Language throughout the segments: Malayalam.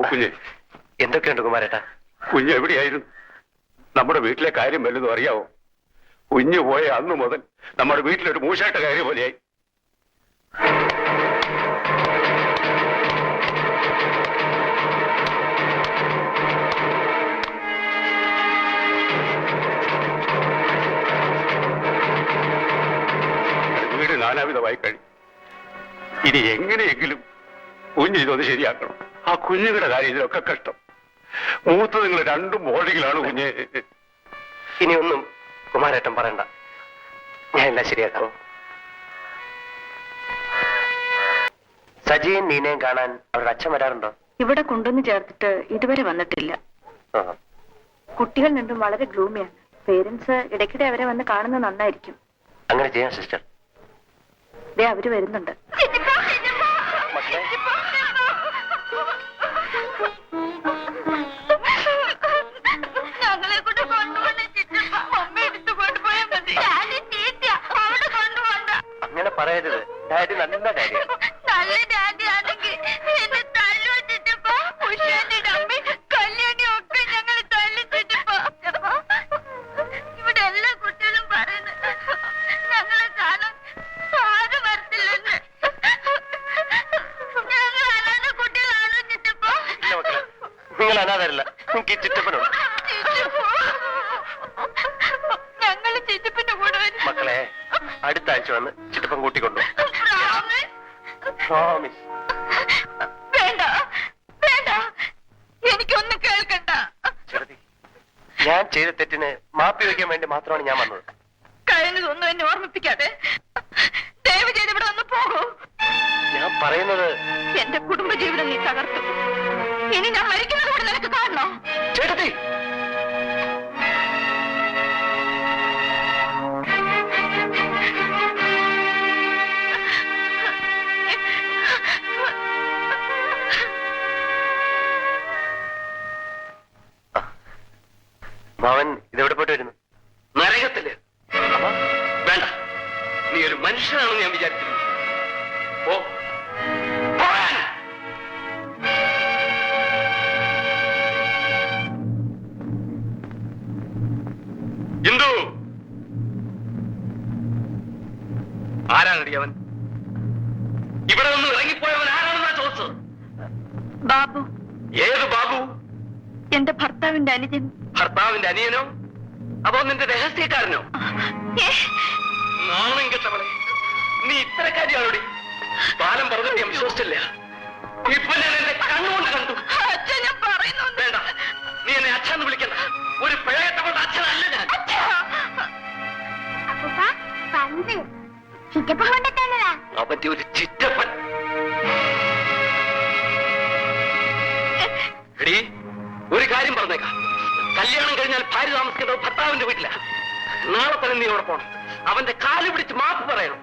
കുഞ്ഞ് എന്തൊക്കെയുണ്ട് കുമാരേട്ടാ? കുഞ്ഞ് എവിടെയായിരുന്നു? നമ്മുടെ വീട്ടിലെ കാര്യം വല്ലതും അറിയാവോ? കുഞ്ഞ് പോയ അന്ന് മുതൽ നമ്മുടെ വീട്ടിലൊരു മൂശാട്ട കാര്യം പോലെയായി. വീട് നാനാവിധമായി കഴിഞ്ഞു. ഇനി എങ്ങനെയെങ്കിലും കുഞ്ഞ് ഇതൊന്ന് ശരിയാക്കണം. ആ കുഞ്ഞുങ്ങളുടെ കാര്യം ഇതിലൊക്കെ കഷ്ടം. മൂത്ത് നിങ്ങൾ രണ്ടും ബോർഡിങ്ങിലാണ് കുഞ്ഞ്. ഇനിയൊന്നും കുമാരേട്ടൻ പറയണ്ട, ഞാൻ എല്ലാം ശരിയാക്കാം. സജിയും നീനയും കാണാൻ അവരുടെ അച്ഛൻ വരാറുണ്ടോ? ഇവിടെ കൊണ്ടുവന്ന് ചേർത്തിട്ട് ഇതുവരെ വന്നിട്ടില്ല. കുട്ടികൾ രണ്ടും വളരെ ഗ്ലൂമിയാണ്. പേരൻസ് ഇടയ്ക്കിടെ അവരെ വന്ന് കാണുന്നത് നന്നായിരിക്കും. അങ്ങനെ ചെയ്യാം സിസ്റ്റർ. ദേ അവര് വരുന്നുണ്ട്. അങ്ങനെ പറയരുത്, ഡാഡി നല്ല കാര്യം. നിങ്ങൾ അനാഥരല്ല, നിങ്ങൾക്ക് ഈ ചിറ്റപ്പനുണ്ട്. മക്കളെ അടുത്ത ആഴ്ച വന്ന് ചിറ്റപ്പൻ കൂട്ടിക്കൊണ്ടു. പ്രോമിസ്. എനിക്കൊന്നും കേൾക്കണ്ട. ഞാൻ ചെയ്ത തെറ്റിന് മാപ്പി വയ്ക്കാൻ വേണ്ടി മാത്രമാണ് ഞാൻ വന്നത്. കഴിഞ്ഞതൊന്നും എന്നെ ഓർമ്മിപ്പിക്കാതെ ദയവ് ചെയ്ത് ഇവിടെ ഒന്ന് പോകൂ. ഞാൻ പറയുന്നത് എന്റെ കുടുംബജീവിതം നീ തകർത്തു. ഇനി ഞാൻ മരിക്കുന്നത് കൂടെ നിനക്ക് കാണണോ? ചേട്ടത്തി, മാവൻ ഇതെവിടെ പോയിട്ട് വരുന്നു? നരകത്തില്. വേണ്ട, നീ ഒരു മനുഷ്യനാണെന്ന് ഞാൻ വിചാരിക്കുന്നു. ഇന്ദു, ആരാണടി അവൻ? ഇവിടെ നിന്ന് ഇറങ്ങിപ്പോയവൻ ആരാണെന്നാ ചോദിച്ചത്? ബാബു. ഏത് ബാബു? എന്റെ ഭർത്താവിന്റെ അനുജൻ. ഭർത്താവിന്റെ അനിയനോ അതോ നിന്റെ രഹസ്യക്കാരനോ? നാണം കെട്ടവളെ, നീ ഇത്തരക്കാരിയാണോടി? ബാലം പറഞ്ഞത് ഞാൻ വിശ്വസിച്ചില്ല. ഇപ്പൊ ഞാൻ എന്റെ കണ്ണുകൊണ്ട് കണ്ടു. വേണ്ട, നീ എന്നെ അച്ഛന്ന് വിളിക്കണ്ട. ഒരു പിഴയത്തവളുടെ അച്ഛനല്ല ഞാൻ. അവന്റെ ഒരു ചിറ്റപ്പൻ. എടീ, ഒരു കാര്യം പറഞ്ഞേക്കാം. കല്യാണം കഴിഞ്ഞാൽ ഭാര്യ താമസിക്കുന്നത് ഭർത്താവിന്റെ വീട്ടില. നാളെ തന്നെ നീ അവിടെ പോണം. അവന്റെ കാല് പിടിച്ച് മാപ്പ് പറയണം.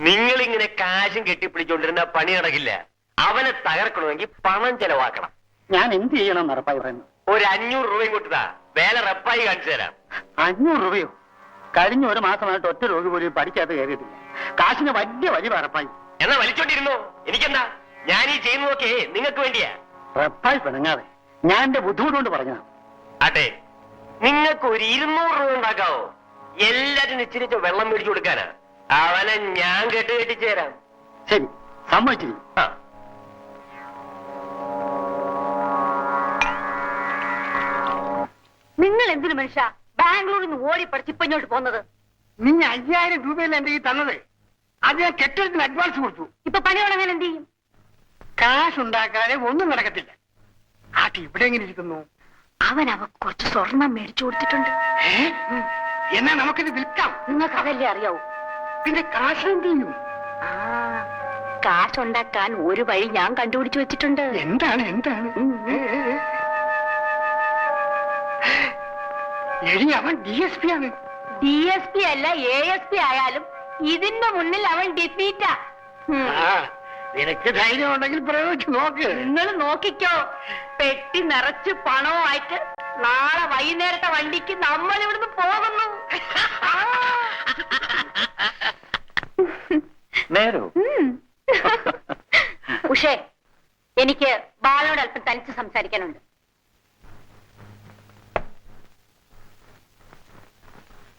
നിങ്ങളിങ്ങനെ കാശും കെട്ടിപ്പിടിച്ചോണ്ടിരുന്ന പണി നടക്കില്ല. അവനെ തകർക്കണമെങ്കിൽ പണം ചെലവാക്കണം. ഞാൻ എന്ത് ചെയ്യണം റപ്പായി പറയുന്നു? ഒരു 500 രൂപയും കൊടുത്താ വേല റപ്പായി കാണിച്ചു തരാം. 500 രൂപയോ? കഴിഞ്ഞ ഒരു മാസമായിട്ട് ഒറ്റ രോഗി പോലും പഠിക്കാതെ കയറിയിട്ടില്ല. കാശിന് വലിയ വലിയ റപ്പായി. എന്നാ വലിച്ചോണ്ടിരുന്നോ? എനിക്കെന്താ, ഞാൻ ഈ ചെയ്യുന്നതൊക്കെ നിങ്ങൾക്ക് വേണ്ടിയാ. റപ്പായി പിണങ്ങാതെ, ഞാൻ എന്റെ ബുദ്ധിമുട്ട് കൊണ്ട് പറഞ്ഞ. ആട്ടെ, നിങ്ങൾക്ക് ഒരു 200 രൂപ ഉണ്ടാക്കാവോ? എല്ലാരും ഇച്ചിരി വെള്ളം മേടിച്ചു കൊടുക്കാനാ. അവനെ ഞാൻ കെട്ടിച്ചു തരാം. ശരി, സമ്മതിച്ചിരിക്കും. നിങ്ങൾ എന്തിനു മനുഷ്യ ബാംഗ്ലൂരിൽ നിന്ന് ഓടി പഠിച്ച് ഇപ്പൊ ഇങ്ങോട്ട് പോന്നത്? നീ 5000 രൂപയല്ലേ എന്റെ ഈ തന്നത്? അത് ഞാൻ കെട്ടിടത്തിന് അഡ്വാൻസ് കൊടുത്തു. ഇപ്പൊ പണി തുടങ്ങാൻ എന്ത് ചെയ്യും? കാശ് ഉണ്ടാക്കാതെ ഒന്നും നടക്കത്തില്ല. ആട്ടി ഇവിടെ എങ്ങനെ ഇരിക്കുന്നു? അവൻ കുറച്ച് സ്വർണം മേടിച്ചു കൊടുത്തിട്ടുണ്ട്. എന്നാ നമുക്കിത് വിൽക്കാം. നിങ്ങൾക്ക് അതല്ലേ അറിയാവൂ. പിന്നെ കാശ് എന്ത് ചെയ്യും? കാശുണ്ടാക്കാൻ ഒരു വഴി ഞാൻ കണ്ടുപിടിച്ചു വെച്ചിട്ടുണ്ട്. എന്താണ്? എടി, അവൻ DSP ആണ്. DSP അല്ല, ASP ആയാലും ഇതിന്റെ മുന്നിൽ അവൻ ഡിഫീറ്റാ. നിനക്ക് ധൈര്യം ഉണ്ടെങ്കിൽ പ്രയോഗിച്ച് നോക്ക്. നിങ്ങൾ നോക്കിക്കോ, പെട്ടി നിറച്ച് പണവുമായിട്ട് നാളെ വൈകുന്നേരത്തെ വണ്ടിക്ക് നമ്മൾ ഇവിടുന്ന് പോകുന്നു. നേരോ? ഉഷേ, എനിക്ക് ബാലനോട് അല്പം തനിച്ച് സംസാരിക്കാനുണ്ട്.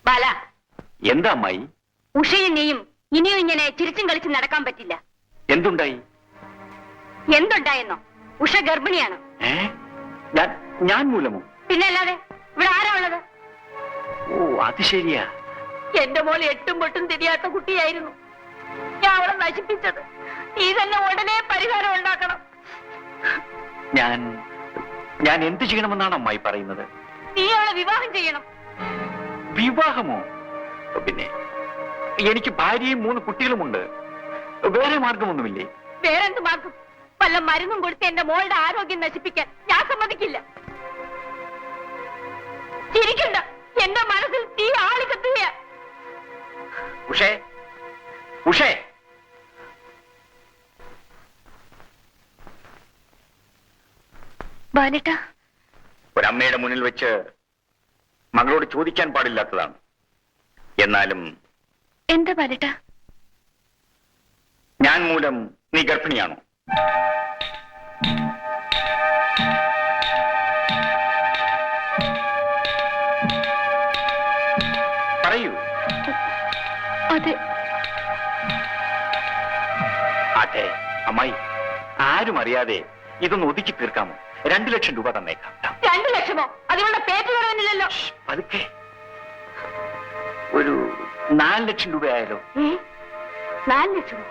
ബാല, എന്താ അമ്മായി? ഉഷയും നീയും ഇനിയും ഇങ്ങനെ ചിരിച്ചും കളിച്ചും നടക്കാൻ പറ്റില്ല. എന്തുണ്ടായി? എന്തുണ്ടായെന്നോ? ഉഷ ഗർഭിണിയാണ്. ഞാൻ മൂലമോ? പിന്നെ അല്ലാതെ ഇവിടെ ആരാ ഉള്ളത്? ഓ, അത് ശരിയാ. എന്റെ മോള് എട്ടും പൊട്ടും തിരിയാത്ത കുട്ടിയായിരുന്നു. ഞാൻ അവളെ നശിപ്പിച്ചത്. നീ തന്നെ ഉടനെ പരിഹാരം ഉണ്ടാക്കണം. ഞാൻ എന്ത് ചെയ്യണമെന്നാണ് അമ്മായി പറയുന്നത്? നീ അവളെ വിവാഹം ചെയ്യണം. വിവാഹമോ? പിന്നെ എനിക്ക് ഭാര്യയും 3 കുട്ടികളുമുണ്ട്. വേറെ മാർഗമൊന്നുമില്ലേ? വേറെന്ത് മാർഗം? വല്ല മരുന്നും കൊടുത്ത് എന്റെ മോളുടെ ആരോഗ്യം നശിപ്പിക്കാൻ ഞാൻ സമ്മതിക്കില്ല. ചിരിക്കണ്ട, എന്റെ മനസ്സിൽ തീ ആളിക്കത്തുകയാ. ഉഷേ, ഉഷേ, ബാലേട്ട, ഒരമ്മയുടെ മുന്നിൽ വെച്ച് മകളോട് ചോദിക്കാൻ പാടില്ലാത്തതാണ്. എന്നാലും എന്താ ബാലേട്ട? ഞാൻ മൂലം നീ ഗർഭിണിയാണോ? പറയൂ. അതെ. അതെ. അമ്മായി, ആരും അറിയാതെ ഇതൊന്ന് ഒതുക്കി തീർക്കാമോ? 2 ലക്ഷം രൂപ തന്നേക്കാം. 2 ലക്ഷമോ? അതിവളുടെ പേറ്റ് കുറവനില്ലല്ലോ. പതുക്കെ. ഒരു 4 ലക്ഷം രൂപയായാലോ? 4 ലക്ഷമോ?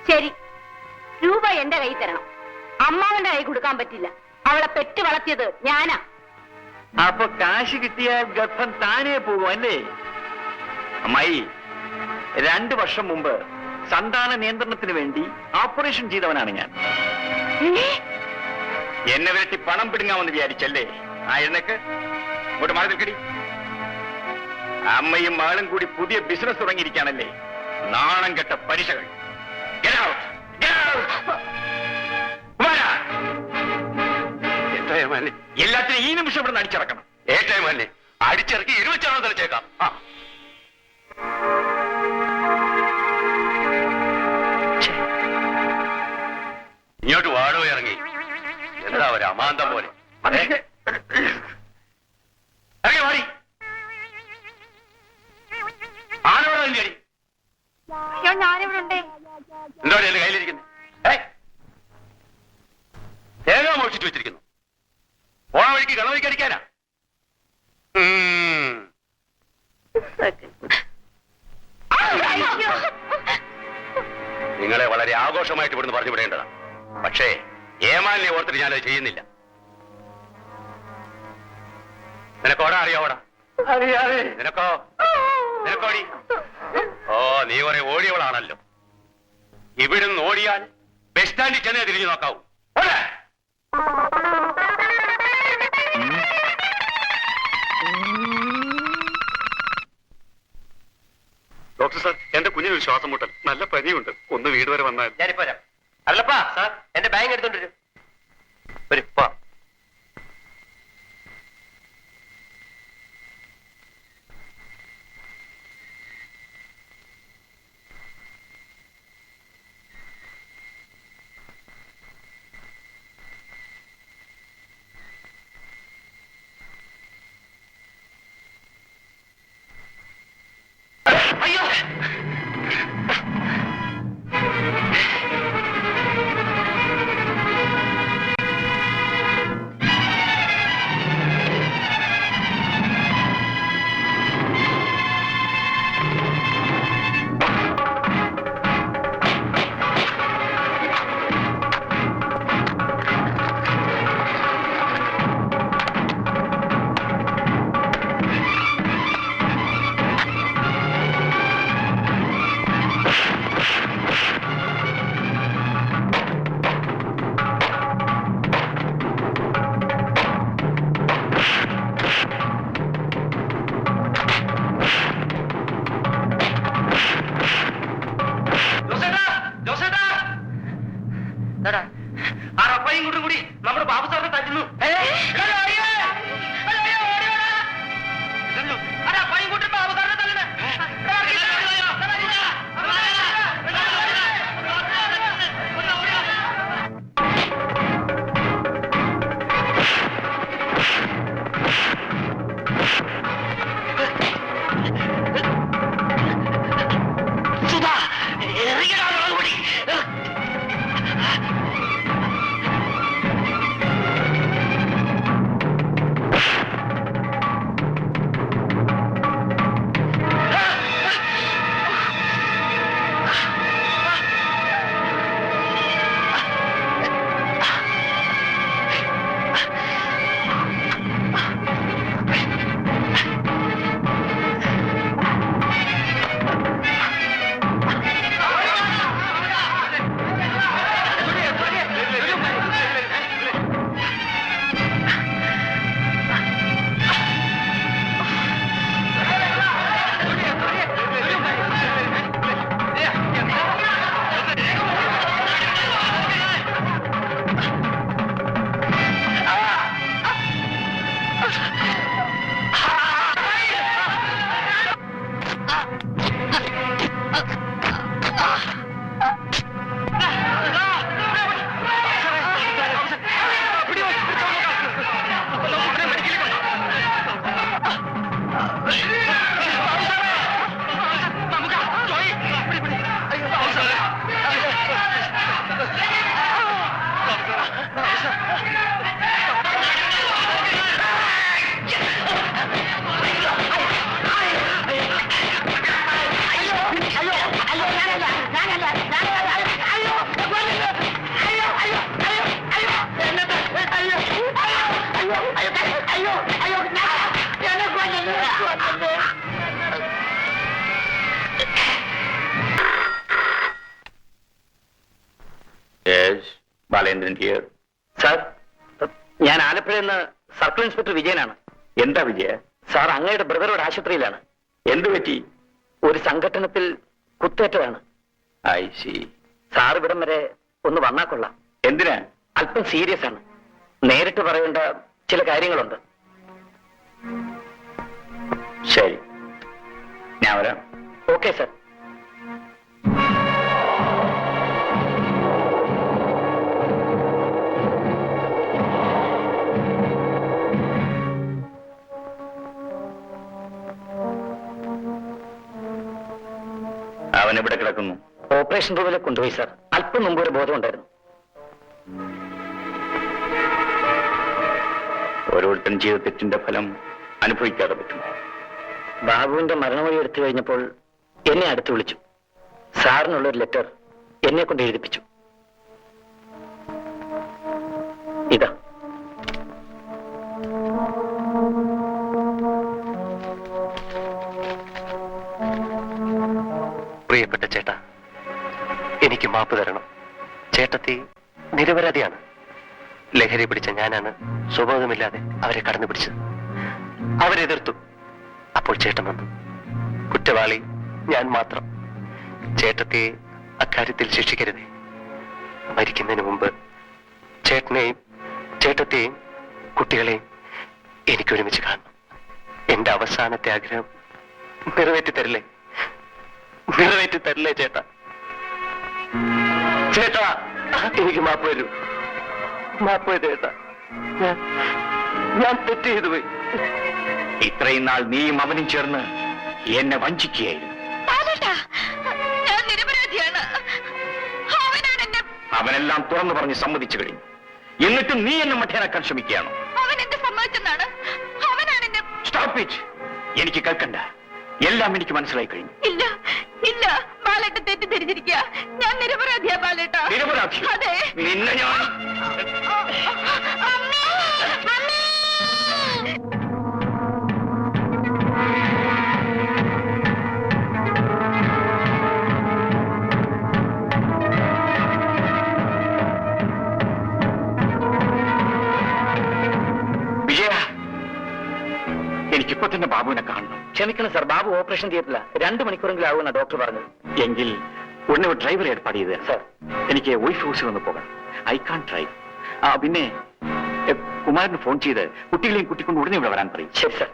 ശരി, രൂപ എന്റെ കൈ തരണം. അമ്മാവന്റെ കൈ കൊടുക്കാൻ പറ്റില്ല. അവളെ പെറ്റ് വളർത്തിയത് ഞാനാ. അപ്പൊ കാശ് കിട്ടിയാൽ ഗർഭം താനേ പോകും അല്ലേ? അമ്മായി, 2 വർഷം മുമ്പ് സന്താന നിയന്ത്രണത്തിന് വേണ്ടി ഓപ്പറേഷൻ ചെയ്തവനാണ് ഞാൻ. എന്നെ വേണ്ടി പണം പിടുങ്ങാമെന്ന് വിചാരിച്ചല്ലേ? ആയിരുന്നേക്ക് ഇങ്ങോട്ട് മാറി നിൽക്കടി. അമ്മയും മകളും കൂടി പുതിയ ബിസിനസ് തുടങ്ങിയിരിക്കുകയാണല്ലേ? നാണം കെട്ട പലിശകൾ. Get out! Get out! എല്ലാത്തിനും ഈ നിമിഷം ഇവിടെ അടിച്ചിറക്കണം. ഏറ്റമല്ലേ അടിച്ചിറക്കി 20 തെളിച്ചേക്കാം. ഇങ്ങോട്ട് വാടോ ഇറങ്ങി. എന്താ ഒരു അമാന്തം പോലെ. ഇറങ്ങി വാടി. ആനോടെ അടി. ഞാനിവിടെ ഉണ്ടേ. എന്താ എന്റെ കയ്യിലിരിക്കുന്നത്? തേങ്ങ മോഷിച്ചു വെച്ചിരിക്കുന്നു. ഓണ വഴിക്ക് കളവഴിക്ക് അടിക്കാനാ? നിങ്ങളെ വളരെ ആഘോഷമായിട്ട് ഇവിടുന്ന് പറഞ്ഞു വിടേണ്ടതാണ്. പക്ഷേ ഏമാലിനെ ഓർത്തിട്ട് ഞാനത് ചെയ്യുന്നില്ല. നിനക്കോടാ അറിയാവോടാ? നിനക്കോടി? ഓ, നീ കുറെ ഓടിയവളാണല്ലോ. ഇവിടുന്ന് ഓടിയാൽ ബസ് സ്റ്റാൻഡിൽ ചെന്നേ തിരിഞ്ഞു നോക്കാവൂ. ഡോക്ടർ സാർ, എന്റെ കുഞ്ഞിനൊരു ശ്വാസം മുട്ടൽ, നല്ല പനിയുണ്ട്. ഒന്ന് വീട് വരെ വന്നാൽ. ഞാനിപ്പോ വരാം. അല്ലപ്പാ സാർ, എന്റെ ബാഗ് എടുത്തോണ്ടിരും. അയ്യോ, ആ റഫയും കൂട്ടും കൂടി നമ്മുടെ ബാബു സാറിനെ തല്ലുന്നു. ബാലേന്ദ്രൻ ഹിയർ. സാർ, ഞാൻ ആലപ്പുഴയിൽ നിന്ന് സർക്കിൾ ഇൻസ്പെക്ടർ വിജയനാണ്. എന്താ വിജയ? സാർ, അങ്ങയുടെ ബ്രദറുടെ ആശുപത്രിയിലാണ്. എന്തു പറ്റി? ഒരു സംഘട്ടനത്തിൽ കുത്തേറ്റതാണ്. I C. സാർ ഇവിടം വരെ ഒന്ന് വന്നാ കൊള്ളാം. എന്തിനാ? അല്പം സീരിയസ് ആണ്. നേരിട്ട് പറയേണ്ട ചില കാര്യങ്ങളുണ്ട്. ശരി, ഞാൻ വരാം. Okay sir. അവൻ എവിടെ കിടക്കുന്നു? ഓപ്പറേഷൻ റൂമിലേക്ക് കൊണ്ടുപോയി സാർ. അല്പം മുമ്പ് ഒരു ബോധം ഉണ്ടായിരുന്നു. ഓരോരുത്തരും ചെയ്ത തെറ്റിന്റെ ഫലം അനുഭവിക്കാതെ പറ്റും. ബാബുവിന്റെ മരണമൊഴി എടുത്തു കഴിഞ്ഞപ്പോൾ എന്നെ അടുത്ത് വിളിച്ചു. സാറിനുള്ളൊരു ലെറ്റർ എന്നെ കൊണ്ട് എഴുതിപ്പിച്ചു. ഇതാ. പ്രിയപ്പെട്ട ചേട്ടാ, എനിക്ക് മാപ്പ് തരണം. ചേട്ടത്തി നിരപരാധിയാണ്. ലഹരി പിടിച്ച ഞാനാണ് സ്വബോധമില്ലാതെ അവരെ കടന്നു പിടിച്ചത്. അവരെതിർത്തു. അപ്പോൾ ചേട്ടൻ വന്നു. കുറ്റവാളി ഞാൻ മാത്രം. ചേട്ടത്തെ അക്കാര്യത്തിൽ ശിക്ഷിക്കരുതേ. മരിക്കുന്നതിന് മുമ്പ് ചേട്ടനെയും ചേട്ടത്തെയും കുട്ടികളെയും എനിക്കൊരുമിച്ച് കാണണം. എന്റെ അവസാനത്തെ ആഗ്രഹം നിറവേറ്റി തരില്ലേ? നിറവേറ്റി തരില്ലേ ചേട്ടാ? ചേട്ടാ, എനിക്ക് മാപ്പ് വരൂ. മാപ്പ് ചേട്ടാ. ഞാൻ തെറ്റ് ചെയ്തു പോയി. ഇത്രയും നാൾ നീയും അവനും ചേർന്ന് എന്നെ വഞ്ചിക്കുകയായിരുന്നു. ഞാൻ നിരപരാധിയാണ്. അവനെല്ലാം തുറന്നു പറഞ്ഞ് സമ്മതിച്ചു കഴിഞ്ഞു. എന്നിട്ടും നീ എന്നെ മഠേനാക്കാൻ ശ്രമിക്കുകയാണോ? അവൻ എന്നെ സമ്മതിച്ചെന്നാണ്. അവനാണ് എന്നെ. Stop it. എനിക്ക് കേൾക്കണ്ട. എല്ലാം എനിക്ക് മനസ്സിലായി കഴിഞ്ഞു. ഇല്ല ഇല്ല, ബാലേട്ട തെറ്റിദ്ധരിച്ചിരിക്കുക. ഞാൻ നിരപരാധിയാ ബാലേട്ട. നിരപരാധി? അതെ. നിന്നെ ഞാൻ അമ്മേ, അമ്മേ. വിജയ, എനിക്കിപ്പോ തന്നെ ബാബുവിനെ കാണണം. ക്ഷമിക്കണം സാർ, ബാബു ഓപ്പറേഷൻ തിയേറ്ററില്ല. 2 മണിക്കൂറെങ്കിലും ആവുമെന്നാണ് ഡോക്ടർ പറഞ്ഞത്. എങ്കിൽ ഉടനെ ഒരു ഡ്രൈവറെ ഏർപ്പാട് ചെയ്ത് സാർ. എനിക്ക് വൈഫ് ഹൗസിൽ ഒന്ന് പോകണം. I can't drive. പിന്നെ കുമാരന് ഫോൺ ചെയ്ത് കുട്ടികളെയും കുട്ടിക്കൊണ്ട് ഉടനെ ഇവിടെ വരാൻ പറയും. ശരി സാർ.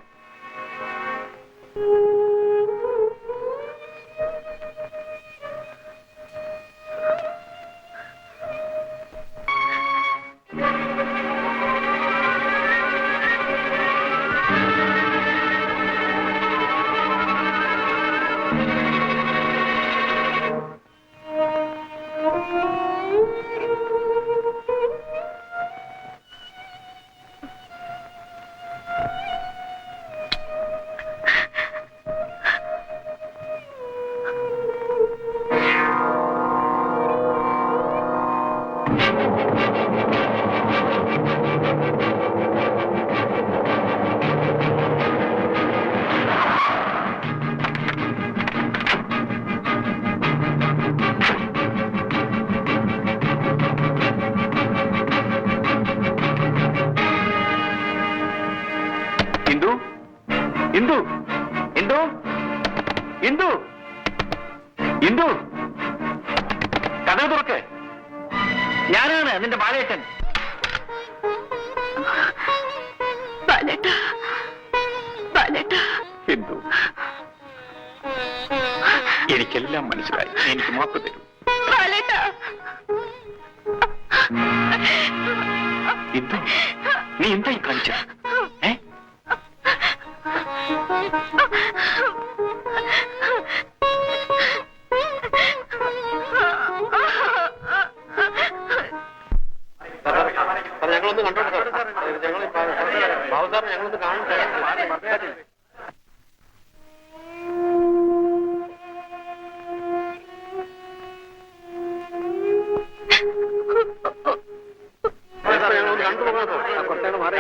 ഇന്ദു, ഇന്ദു, ഇന്ദു, ഇന്ദു, കഥ തുറക്ക്. ഞാനാണ് നിന്റെ ബാലേട്ടൻ. ഇന്ദു, എനിക്കെല്ലാം മനസ്സിലായി. എനിക്ക് മാപ്പ് തരൂ. ഇന്ദു, നീ എന്തായി കാണിച്ചത്? ഞങ്ങളൊന്ന് കണ്ടോട്ടെ സാർ. ബാബു സാർ ഞങ്ങളൊന്ന് കാണട്ടെ. ഞങ്ങളൊന്ന് കണ്ടു പോകാം സാർ. കുറച്ചേരം മാറി.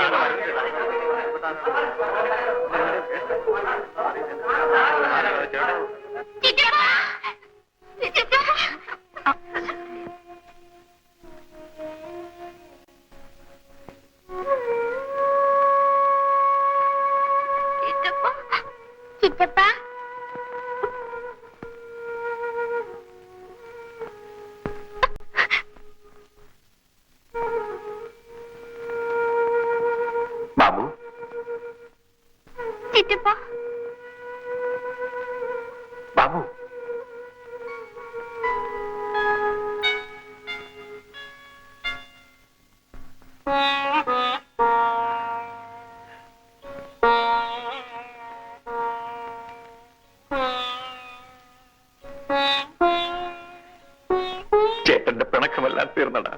ചിറ്റപ്പ, ബാബു, ചിറ്റപ്പ, ബാബു, ചേട്ടന്റെ പിണക്കമെല്ലാം തീർന്നടാ.